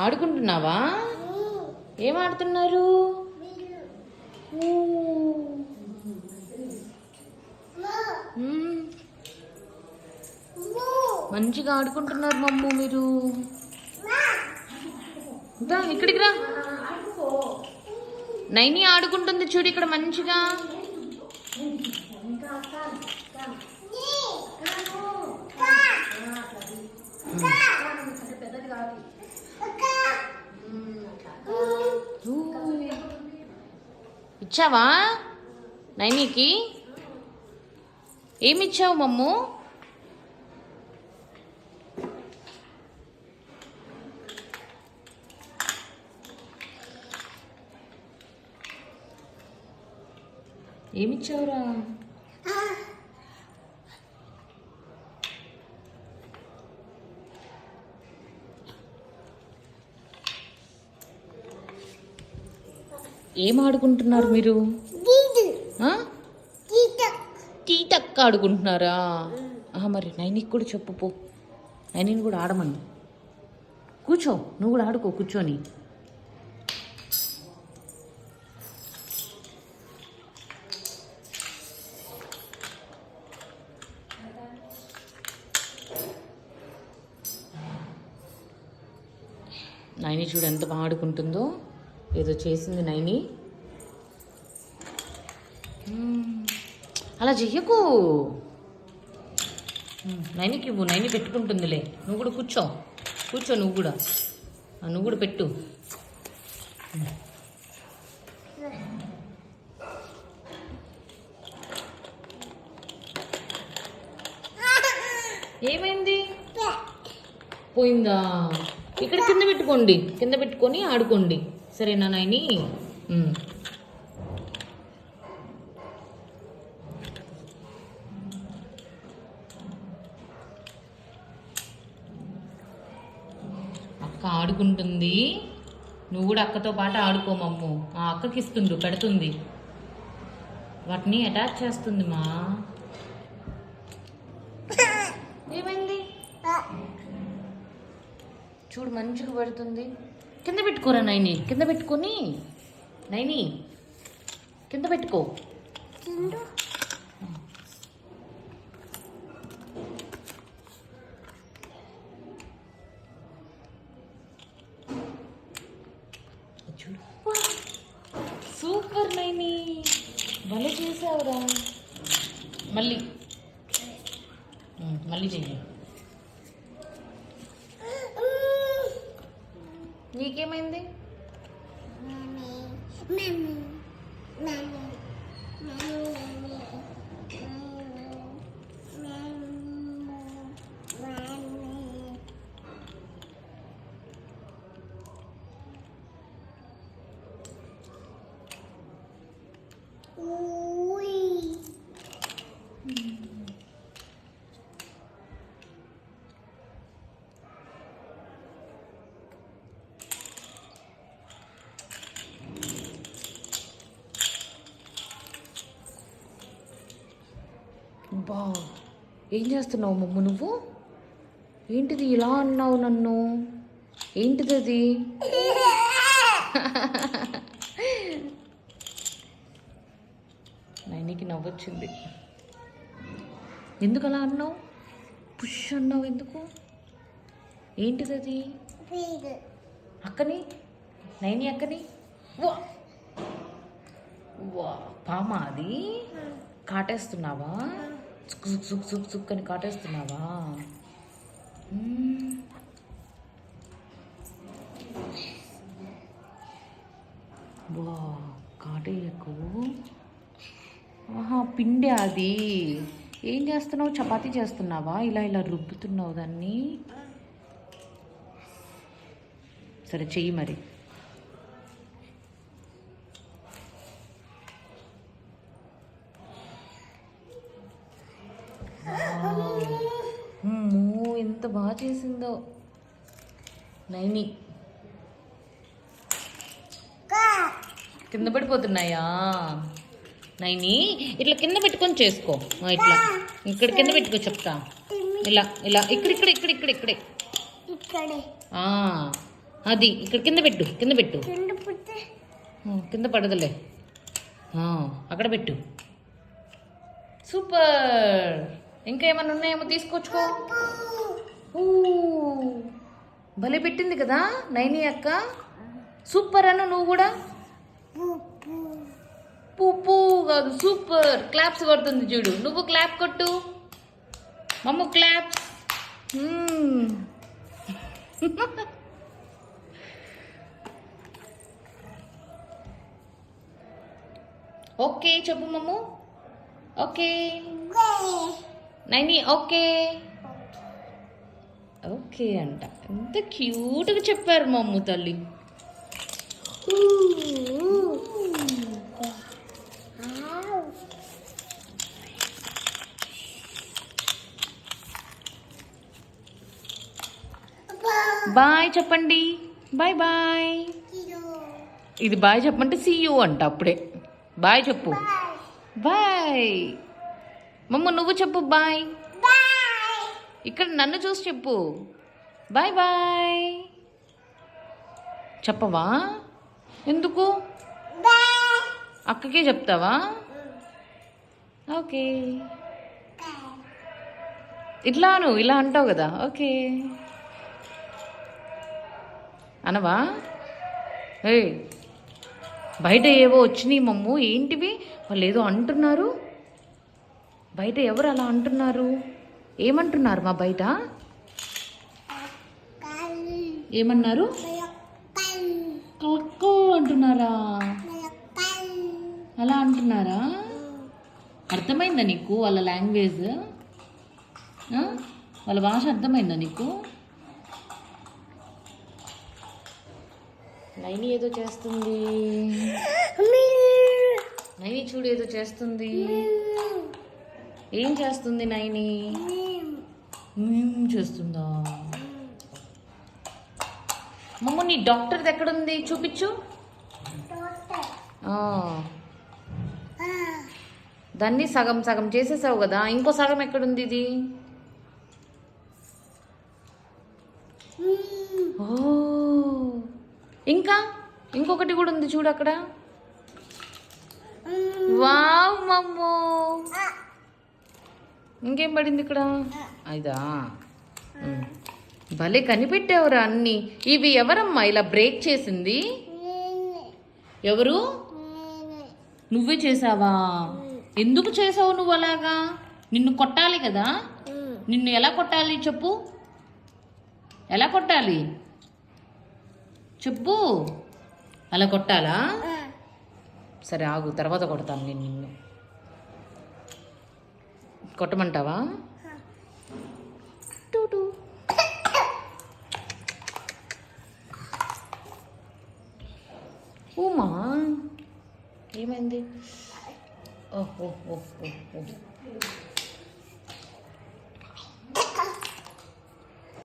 ఆడుకుంటున్నావా? ఏం ఆడుతున్నారు? మంచిగా ఆడుకుంటున్నారు మమ్ము మీరు. ఇక్కడికి రా. నైని ఆడుకుంటుంది చూడు ఇక్కడ మంచిగా. ఇచ్చావా నైనికి? ఏమిచ్చావు మమ్ము? ఏమిచ్చావురా? ఏం ఆడుకుంటున్నారు మీరు? టీటక్ ఆడుకుంటున్నారా? మరి నైనికి కూడా చెప్పు పో. నైనిని కూడా ఆడమను. కూర్చో, నువ్వు కూడా ఆడుకో కూర్చొని. నైని చూడు ఎంత బాగా ఆడుకుంటుందో. ఏదో చేసింది నైని. అలా చెయ్యకు. నైనికి ఇవ్వు, నైని పెట్టుకుంటుందిలే. నువ్వు కూడా కూర్చో, కూర్చో నువ్వు కూడా. నువ్వు కూడా పెట్టు. ఏమైంది? పోయిందా? ఇక్కడ కింద పెట్టుకోండి, కింద పెట్టుకొని ఆడుకోండి. సరేనా నైని? అక్క ఆడుకుంటుంది, నువ్వు కూడా అక్కతో పాటు ఆడుకోమమ్ము. అక్కకి ఇస్తుండు, పెడుతుంది, వాటిని అటాచ్ చేస్తుంది. మా ఏమైంది చూడు, మంచిగా పెడుతుంది. కింద పెట్టుకోరా నైని, కింద పెట్టుకొని. నైని కింద పెట్టుకో. చూడు, సూపర్ నైని, భలే చేసావురా. మళ్ళీ మళ్ళీ చెయ్యి. నీకేమైంది? బా, ఏం చేస్తున్నావు మమ్మ నువ్వు? ఏంటిది ఇలా అన్నావు నన్ను? ఏంటిది అది? నైనికి నవ్వొచ్చింది. ఎందుకు అలా అన్నావు? పుష్ అన్నావు ఎందుకు? ఏంటిది అది? అక్కని, నైని అక్కని. వా వా, పామా అది? కాటేస్తున్నావా? సుక్ సుక్ సుక్ సుక్ సుక్ అని కాటేస్తున్నావా? వా, కాటేయకు. పిండి అది. ఏం చేస్తున్నావు? చపాతీ చేస్తున్నావా? ఇలా ఇలా రుబ్బుతున్నావు దాన్ని. సరే చెయ్యి మరి. ఎంత బాగా చేసిందో నైని. కింద పడిపోతున్నాయా నైని? ఇట్లా కింద పెట్టుకొని చేసుకో. ఇట్లా ఇక్కడ కింద పెట్టుకో చెప్తా. ఇలా ఇలా ఇక్కడ ఇక్కడ ఇక్కడ ఇక్కడ ఇక్కడే. అది ఇక్కడ కింద పెట్టు, కింద పెట్టు. కింద పడదులే. అక్కడ పెట్టు. సూపర్. ఇంకా ఏమన్నా ఉన్నాయేమో తీసుకొచ్చుకో. భలే పెట్టింది కదా నైని అక్క. సూపర్ అను నువ్వు కూడా. పూ కాదు, సూపర్. క్లాప్స్ కొడుతుంది చూడు. నువ్వు క్లాప్ కొట్టు. మమ్ము క్లాప్స్. ఓకే చెప్పు మమ్ము. ఓకే నైని. ఓకే ఓకే అంట. ఎంత క్యూట్గా చెప్పారు మమ్ము తల్లి. బాయ్ చెప్పండి. Bye bye. ఇది బాయ్ చెప్పంటే సీయూ అంట. అప్పుడే బాయ్ చెప్పు. బాయ్. మమ్మ నువ్వు చెప్పు బాయ్. ఇక్కడ నన్ను చూసి చెప్పు. Bye bye. చెప్పవా? ఎందుకు? అక్కకే చెప్తావా? ఓకే. ఇట్లాను ఇలా అంటావు కదా. ఓకే అనవా? ఏ బయట ఏవో వచ్చినాయి మమ్ము. ఏంటివి? వాళ్ళు ఏదో అంటున్నారు బయట. ఎవరు అలా అంటున్నారు? ఏమంటున్నారు మా బయట? ఏమన్నారు? కక్కో అంటున్నారా? అలా అంటున్నారా? అర్థమైందా నీకు వాళ్ళ లాంగ్వేజ్? వాళ్ళ భాష అర్థమైందా నీకు? నైని ఏదో చేస్తుంది. నైని చూడు ఏదో చేస్తుంది. ఏం చేస్తుంది నైని? చేస్తుందా? మమ్మ నీ డాక్టర్ది ఎక్కడుంది? చూపించు. దాన్ని సగం సగం చేసేసావు కదా. ఇంకో సగం ఎక్కడుంది ఇది? ఓ ఇంకా ఇంకొకటి కూడా ఉంది చూడు అక్కడ. వావ్ మమ్మో. ఇంకేం పడింది ఇక్కడ? అయిదా. భలే కనిపెట్టావురా అన్ని. ఇవి ఎవరమ్మా ఇలా బ్రేక్ చేసింది? ఎవరు? నువ్వే చేసావా? ఎందుకు చేసావు నువ్వు అలాగా? నిన్ను కొట్టాలి కదా. నిన్ను ఎలా కొట్టాలి చెప్పు. ఎలా కొట్టాలి చెప్పు. అలా కొట్టాలా? సరే ఆగు, తర్వాత కొడతాను నేను నిన్ను. కొట్టమంటావా? టూ ఊమా ఏమైంది? ఓహో ఓహో ఓహో